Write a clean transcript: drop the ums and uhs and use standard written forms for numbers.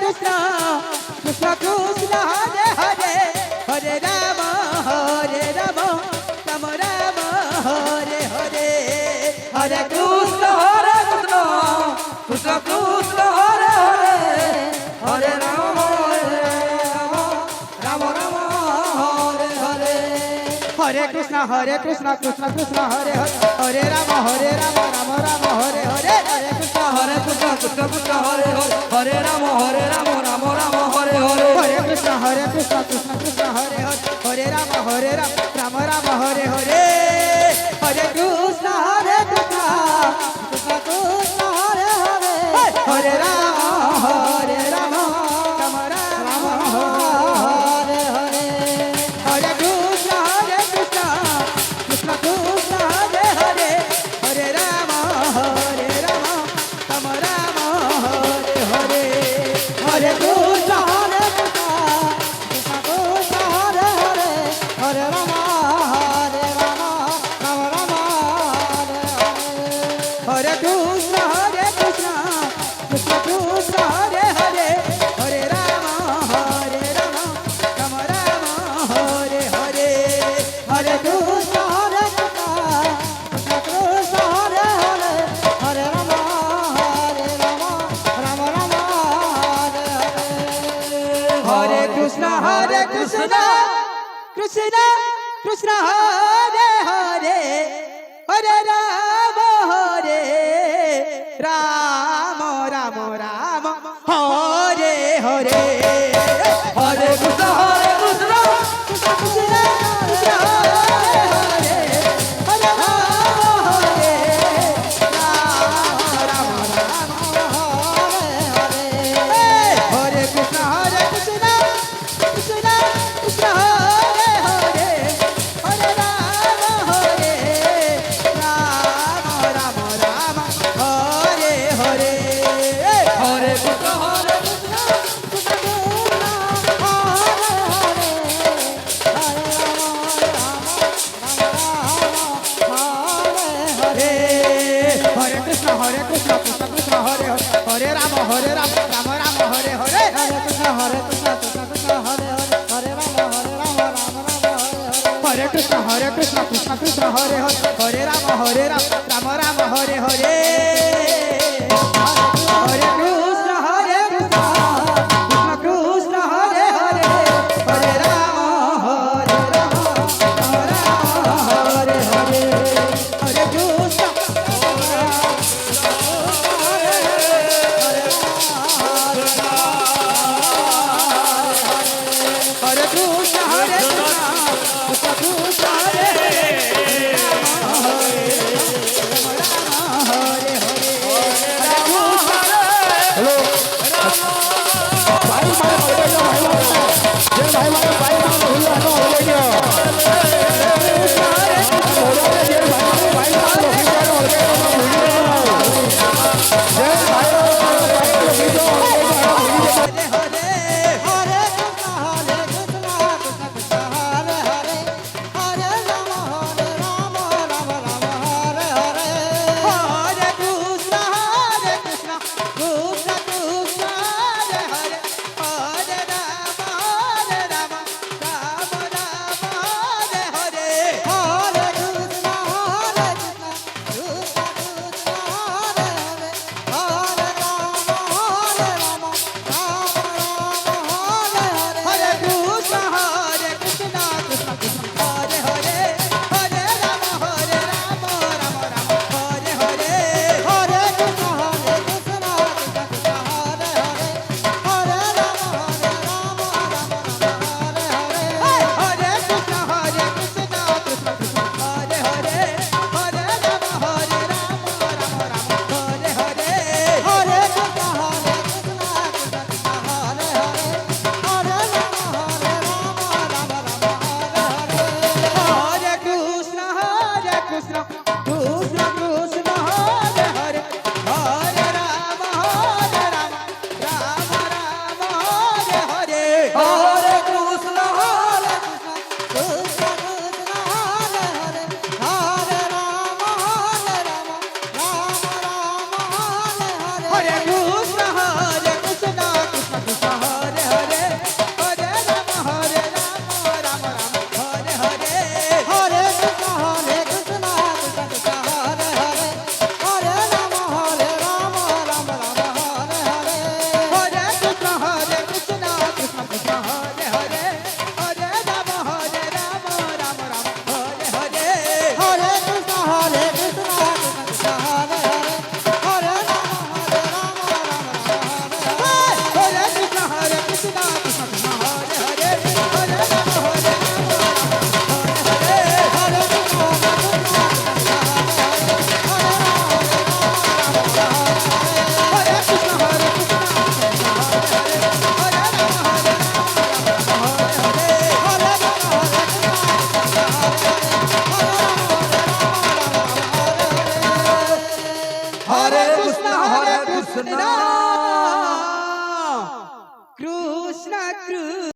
Krishna Krishna Krishna Hare Hare Hare Rama Rama Rama Hare Hare Hare Krishna Krishna Krishna Hare Hare Hare Rama Rama Rama Hare Hare Hare Krishna Krishna Krishna Hare Hare Hare Rama Rama Rama Hare Hare Hare Krishna Krishna Krishna Hare Hare Hare Rama Rama Rama Hare Hare Hare Krishna Krishna Krishna Hare Hare Hare Rama Rama Rama Hare Hare Hare Krishna Krishna Krishna Hare Hare Hare Rama Rama Rama Hare Hare Hare Krishna Krishna Krishna Krishna Hare Hare Hare Rama Rama Rama Hare Hare Hare Krishna Hare Krishna Krishna Krishna Krishna Hare Hare Hare Rama Rama Rama Hare Hare Hare Krishna Krishna Krishna Krishna Hare Hare Hare Rama Rama Rama Hare Hare Hare Krishna Krishna Krishna Hare Hare Hare Rama Rama Rama Hare Hare Hare Krishna Krishna Krishna Hare Hare Hare Rama Rama Hare Hare Krishna Krishna Krishna Krishna Hare Hare Hare Rama Rama Rama Hare Hare Hare Krishna Hare Krishna Krishna Krishna Hare Hare Hare Rama Rama Rama Hare Hare Hare Krishna Krishna Krishna Hare Hare Hare Rama Rama Hare Krishna Krishna Krishna Hare Hare Hare Rama Rama Hare Hare Hare Krishna Krishna Krishna Hare Hare Hare Rama Hare Hare Hare Krishna Hare Krishna Krishna Krishna Hare Krishna Krishna